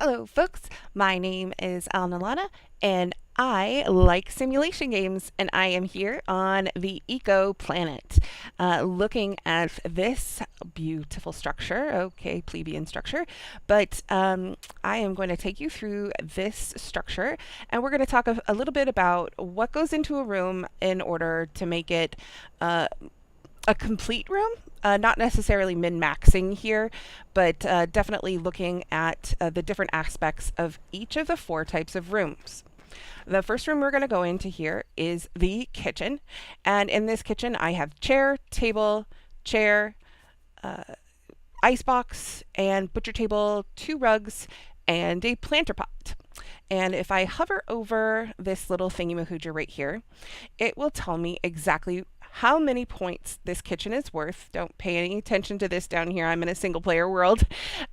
Hello, folks. My name is Alnalana, and I like simulation games, and I am here on the Eco Planet, looking at this beautiful structure. Okay, plebeian structure, but I am going to take you through this structure, and we're going to talk a little bit about what goes into a room in order to make it a complete room. Not necessarily min-maxing here, but definitely looking at the different aspects of each of the four types of rooms. The first room we're going to go into here is the kitchen. And in this kitchen, I have chair, table, chair, icebox, and butcher table, two rugs, and a planter pot. And if I hover over this little thingy-mahooja right here, it will tell me exactly how many points this kitchen is worth. Don't pay any attention to this down here. I'm in a single player world.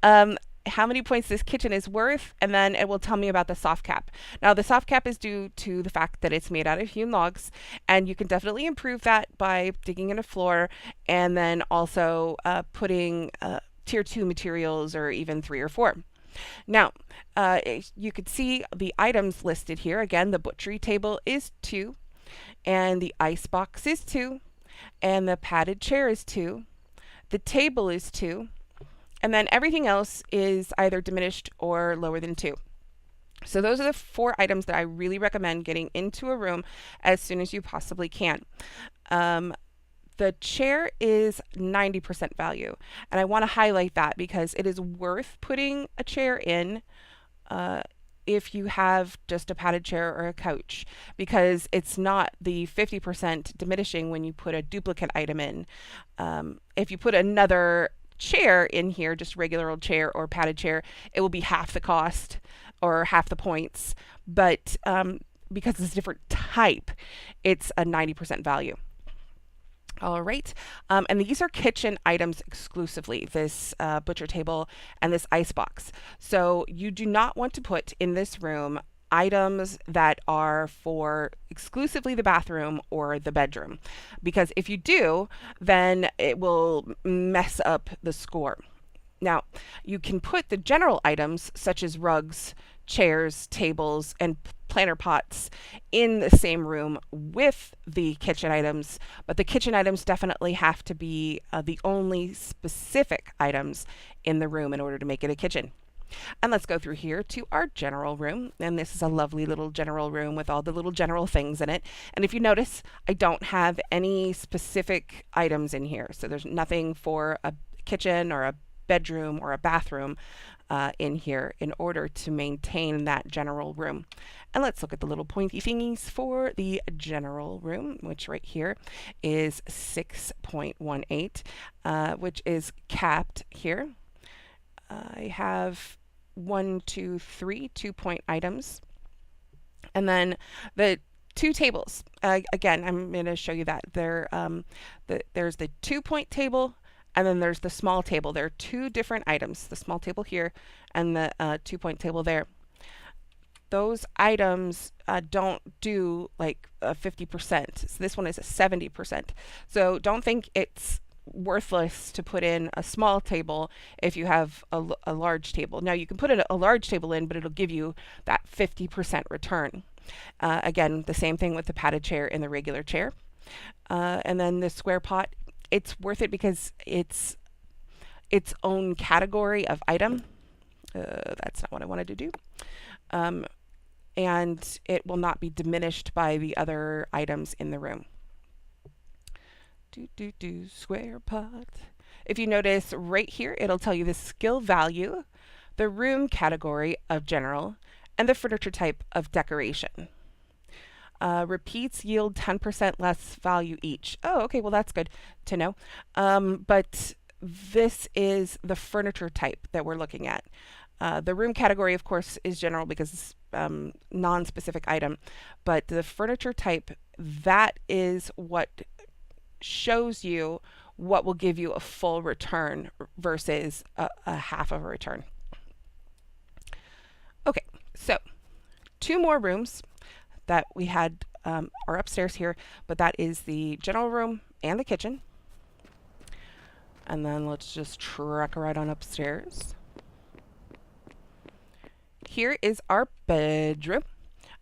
How many points this kitchen is worth, and then it will tell me about the soft cap. Now, the soft cap is due to the fact that it's made out of hewn logs, and you can definitely improve that by digging in a floor and then also putting tier 2 materials or even 3 or 4. Now, you could see the items listed here. Again, the butchery table is 2, and the icebox is 2, and the padded chair is 2, the table is 2, and then everything else is either diminished or lower than 2. So those are the 4 items that I really recommend getting into a room as soon as you possibly can. The chair is 90% value, and I want to highlight that because it is worth putting a chair in if you have just a padded chair or a couch, because it's not the 50% diminishing when you put a duplicate item in. If you put another chair in here, just regular old chair or padded chair, it will be half the cost or half the points, but because it's a different type, it's a 90% value. All right, and these are kitchen items exclusively, this butcher table and this icebox. So you do not want to put in this room items that are for exclusively the bathroom or the bedroom, because if you do, then it will mess up the score. Now, you can put the general items such as rugs, chairs, tables, and planter pots in the same room with the kitchen items, but the kitchen items definitely have to be the only specific items in the room in order to make it a kitchen. And let's go through here to our general room. And this is a lovely little general room with all the little general things in it. And if you notice, I don't have any specific items in here. So there's nothing for a kitchen or a bedroom or a bathroom in here in order to maintain that general room. And let's look at the little pointy thingies for the general room, which right here is 6.18, which is capped here. I have 1, 2, 3 2-point items. And then the 2 tables. Again, I'm going to show you that. There's the 2-point table, and then there's the small table. There are 2 different items, the small table here and the 2-point table there. Those items don't do like 50%. So this one is a 70%. So don't think it's worthless to put in a small table if you have a large table. Now you can put a large table in, but it'll give you that 50% return. Again, the same thing with the padded chair and the regular chair. And then the square pot, it's worth it because it's its own category of item. That's not what I wanted to do. And it will not be diminished by the other items in the room. Square pot. If you notice right here, it'll tell you the skill value, the room category of general, and the furniture type of decoration. Repeats yield 10% less value each. Oh, okay, well that's good to know. But this is the furniture type that we're looking at. The room category, of course, is general because it's non-specific item, but the furniture type, that is what shows you what will give you a full return versus a half of a return. Okay, so 2 more rooms that we had are upstairs here, but that is the general room and the kitchen. And then let's just trek right on upstairs. here is our bedroom.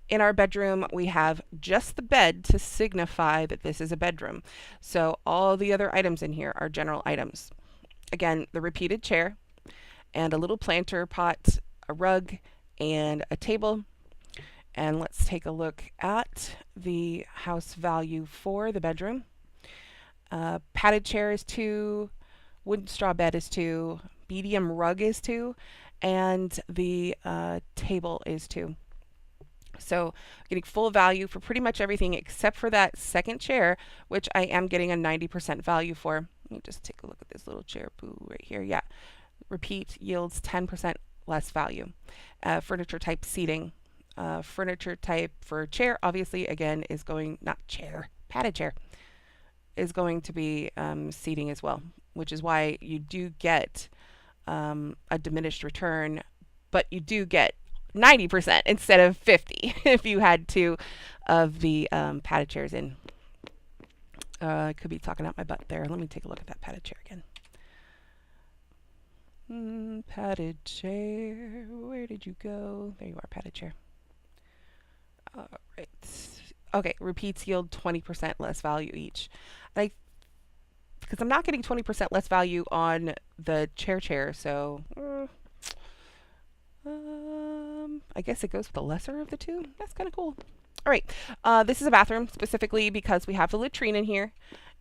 In our bedroom, we have just the bed to signify that this is a bedroom. So all the other items in here are general items. Again, the repeated chair and a little planter pot, a rug, and a table. And let's take a look at the house value for the bedroom. Padded chair is 2, wooden straw bed is 2, medium rug is 2, and the table is 2. So getting full value for pretty much everything except for that second chair, which I am getting a 90% value for. Let me just take a look at this little chair boo right here. Yeah, repeat yields 10% less value. Furniture type seating. Furniture type for chair, obviously, again, is going, not chair, padded chair, is going to be seating as well, which is why you do get a diminished return, but you do get 90% instead of 50 if you had 2 of the padded chairs in. I could be talking out my butt there. Let me take a look at that padded chair again. Padded chair, where did you go? There you are, padded chair. All right. Okay, repeats yield 20% less value each. Because I'm not getting 20% less value on the chair, so I guess it goes with the lesser of the 2. That's kind of cool. All right, this is a bathroom specifically because we have the latrine in here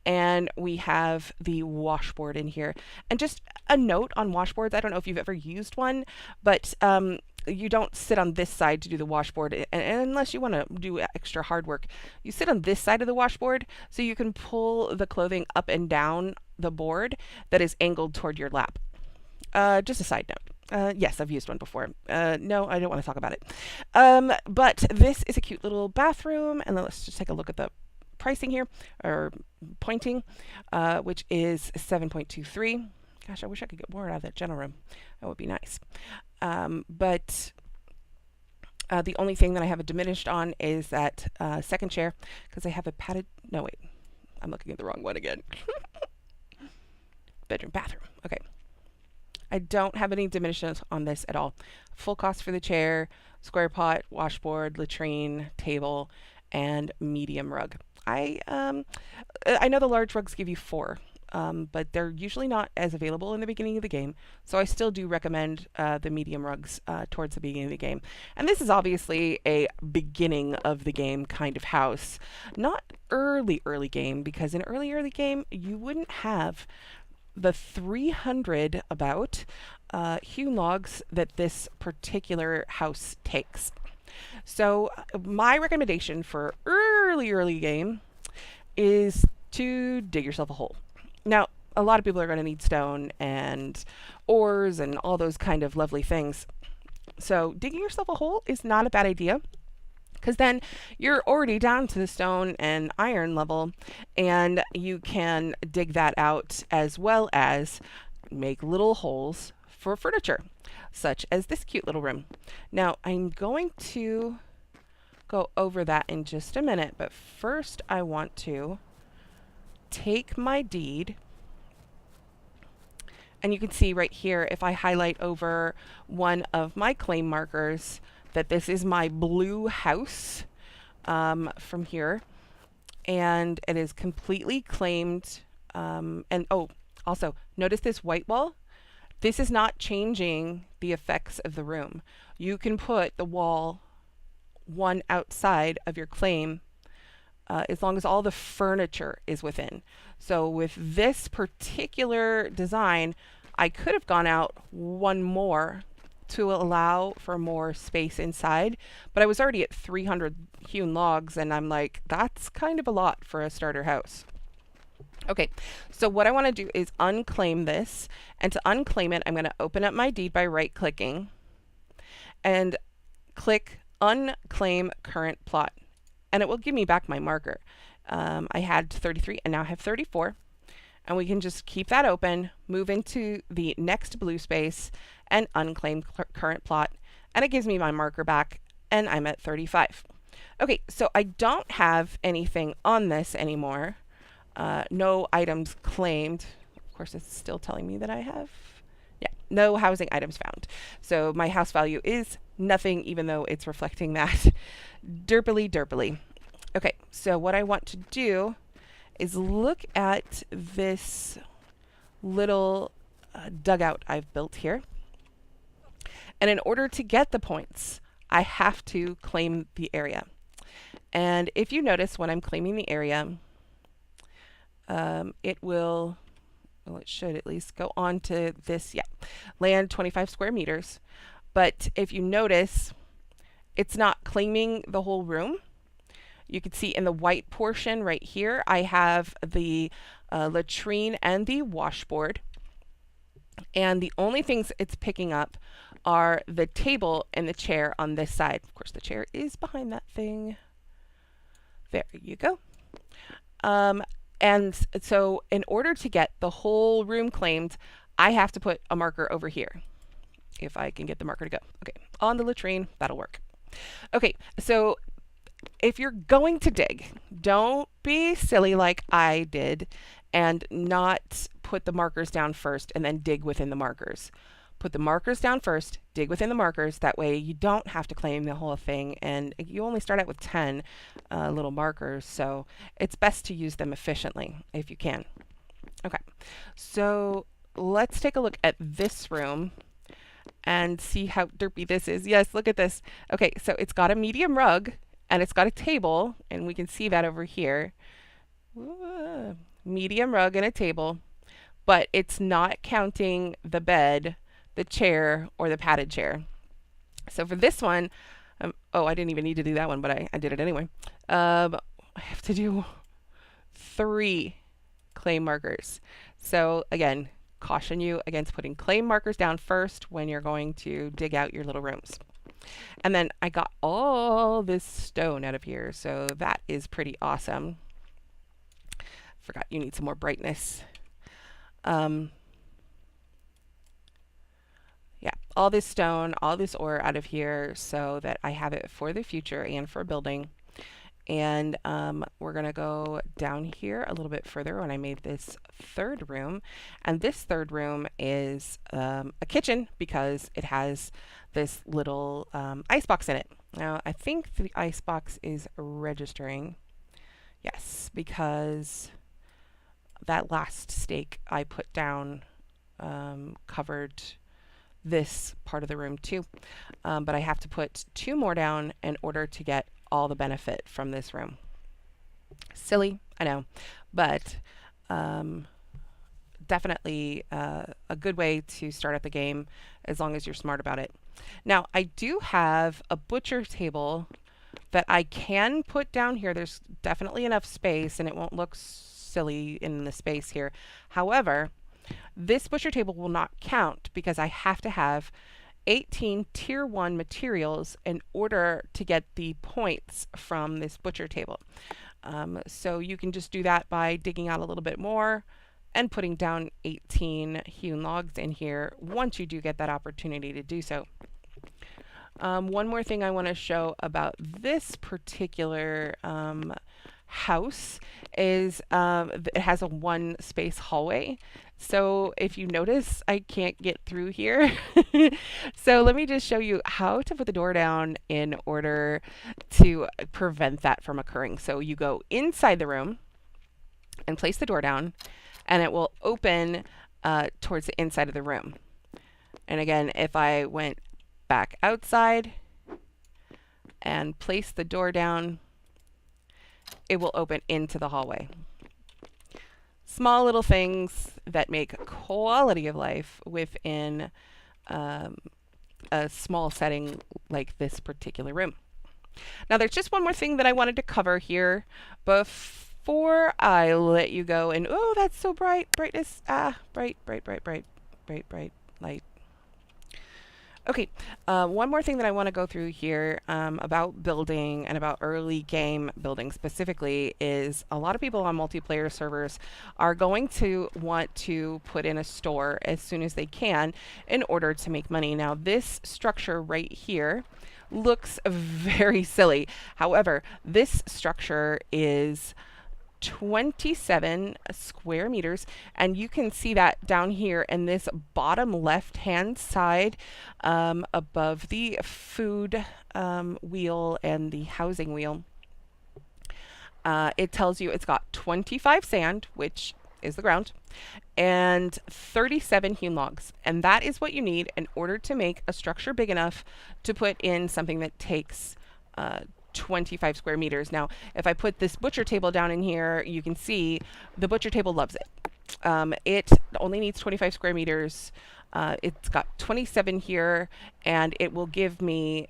and we have the washboard in here. And just a note on washboards, I don't know if you've ever used one, but you don't sit on this side to do the washboard, and unless you want to do extra hard work. You sit on this side of the washboard so you can pull the clothing up and down the board that is angled toward your lap. Just a side note. Yes, I've used one before. No, I don't want to talk about it. But this is a cute little bathroom, and then let's just take a look at the pricing here, or pointing, which is 7.23. Gosh, I wish I could get more out of that general room. That would be nice. But the only thing that I have a diminished on is that second chair, because I have a padded, no wait, I'm looking at the wrong one again. Bedroom, bathroom, okay. I don't have any diminishes on this at all. Full cost for the chair, square pot, washboard, latrine, table, and medium rug. I know the large rugs give you 4. But they're usually not as available in the beginning of the game, so I still do recommend the medium rugs towards the beginning of the game. And this is obviously a beginning of the game kind of house, not early game, because in early game you wouldn't have the 300 about hewn logs that this particular house takes. So my recommendation for early game is to dig yourself a hole. Now, a lot of people are going to need stone and ores and all those kind of lovely things. So digging yourself a hole is not a bad idea, because then you're already down to the stone and iron level, and you can dig that out as well as make little holes for furniture, such as this cute little room. Now, I'm going to go over that in just a minute, but first I want to take my deed, and you can see right here, if I highlight over one of my claim markers, that this is my blue house from here, and it is completely claimed. And oh, also notice this white wall. This is not changing the effects of the room. You can put the wall one outside of your claim as long as all the furniture is within. So with this particular design, I could have gone out one more to allow for more space inside, but I was already at 300 hewn logs, and I'm like, that's kind of a lot for a starter house. Okay, so what I want to do is unclaim this, and to unclaim it, I'm going to open up my deed by right-clicking and click Unclaim Current Plot, and it will give me back my marker. I had 33 and now I have 34, and we can just keep that open, move into the next blue space and unclaim current plot, and it gives me my marker back, and I'm at 35. Okay, so I don't have anything on this anymore. No items claimed. Of course, it's still telling me that I have, yeah, no housing items found. So my house value is nothing, even though it's reflecting that. Derpily, derpily. Okay, so what I want to do is look at this little dugout I've built here. And in order to get the points, I have to claim the area. And if you notice, when I'm claiming the area, it will, well, it should at least go on to this, land 25 square meters. But if you notice, it's not claiming the whole room. You can see in the white portion right here, I have the latrine and the washboard. And the only things it's picking up are the table and the chair on this side. Of course, the chair is behind that thing. There you go. And so in order to get the whole room claimed, I have to put a marker over here. If I can get the marker to go. Okay, on the latrine, that'll work. Okay, so if you're going to dig, don't be silly like I did and not put the markers down first and then dig within the markers. Put the markers down first, dig within the markers. That way you don't have to claim the whole thing, and you only start out with 10 little markers, so it's best to use them efficiently if you can. Okay, so let's take a look at this room and see how derpy this is. Yes, look at this. Okay, so it's got a medium rug and it's got a table, and we can see that over here. Medium rug and a table, but it's not counting the bed, the chair, or the padded chair. So for this one, oh, I didn't even need to do that one, but I did it anyway. I have to do 3 claim markers. So again, caution you against putting claim markers down first when you're going to dig out your little rooms. And then I got all this stone out of here, so that is pretty awesome. Forgot you need some more brightness. Yeah, all this stone, all this ore out of here so that I have it for the future and for building. And we're going to go down here a little bit further when I made this 3rd room. And this 3rd room is a kitchen because it has this little icebox in it. Now, I think the icebox is registering. Yes, because that last stake I put down covered this part of the room too. But I have to put 2 more down in order to get all the benefit from this room. Silly, I know, but definitely a good way to start out the game as long as you're smart about it. Now, I do have a butcher table that I can put down here. There's definitely enough space and it won't look silly in the space here. However, this butcher table will not count because I have to have 18 tier 1 materials in order to get the points from this butcher table. So you can just do that by digging out a little bit more and putting down 18 hewn logs in here once you do get that opportunity to do so. One more thing I want to show about this particular house is it has a 1 space hallway. So if you notice, I can't get through here. So let me just show you how to put the door down in order to prevent that from occurring. So you go inside the room and place the door down, and it will open towards the inside of the room. And again, if I went back outside and place the door down, it will open into the hallway. Small little things that make quality of life within a small setting like this particular room. Now, there's just one more thing that I wanted to cover here before I let you go. And oh, that's so bright. Brightness. Bright light. Okay, one more thing that I want to go through here about building and about early game building specifically is a lot of people on multiplayer servers are going to want to put in a store as soon as they can in order to make money. Now, this structure right here looks very silly. However, this structure is 27 square meters, and you can see that down here in this bottom left hand side, above the food wheel and the housing wheel. It tells you it's got 25 sand, which is the ground, and 37 hewn logs. And that is what you need in order to make a structure big enough to put in something that takes 25 square meters. Now, if I put this butcher table down in here, you can see the butcher table loves it. It only needs 25 square meters. It's got 27 here, and it will give me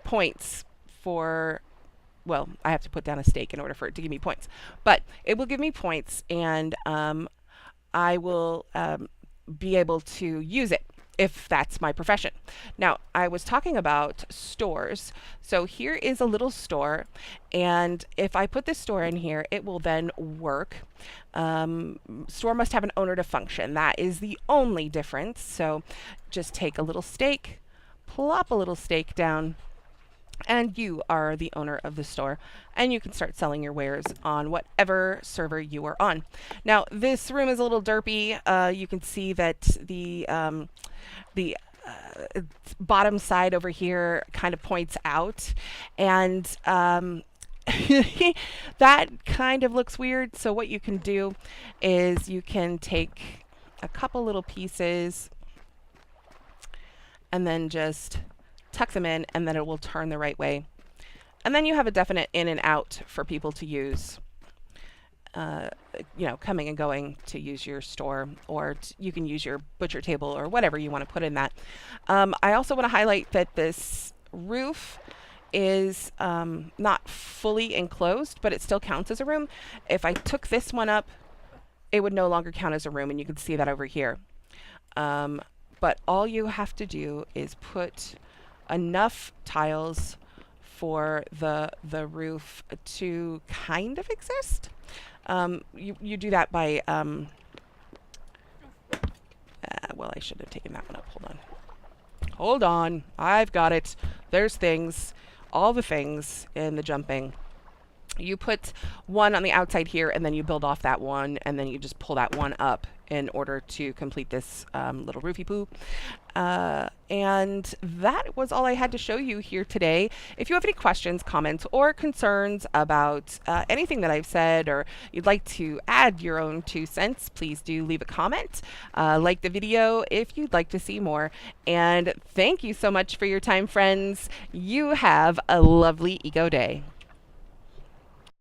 points for, well, I have to put down a stake in order for it to give me points, but it will give me points, and I will be able to use it if that's my profession. Now, I was talking about stores. So here is a little store, and if I put this store in here, it will then work. Store must have an owner to function. That is the only difference. So just take a little stake, plop a little stake down, and you are the owner of the store, and you can start selling your wares on whatever server you are on. Now, this room is a little derpy. You can see that the bottom side over here kind of points out, and that kind of looks weird. So what you can do is you can take a couple little pieces and then just tuck them in, and then it will turn the right way. And then you have a definite in and out for people to use, coming and going to use your store, or you can use your butcher table or whatever you want to put in that. I also want to highlight that this roof is not fully enclosed, but it still counts as a room. If I took this one up, it would no longer count as a room, and you can see that over here. But all you have to do is put enough tiles for the roof to kind of exist. You do that by well, I should have taken that one up. Hold on, I've got it. There's things, all the things in the jumping. You put one on the outside here, and then you build off that one, and then you just pull that one up in order to complete this little roofie poo. And that was all I had to show you here today. If you have any questions, comments, or concerns about anything that I've said, or you'd like to add your own 2 cents, please do leave a comment. Like the video if you'd like to see more. And thank you so much for your time, friends. You have a lovely Eco Day.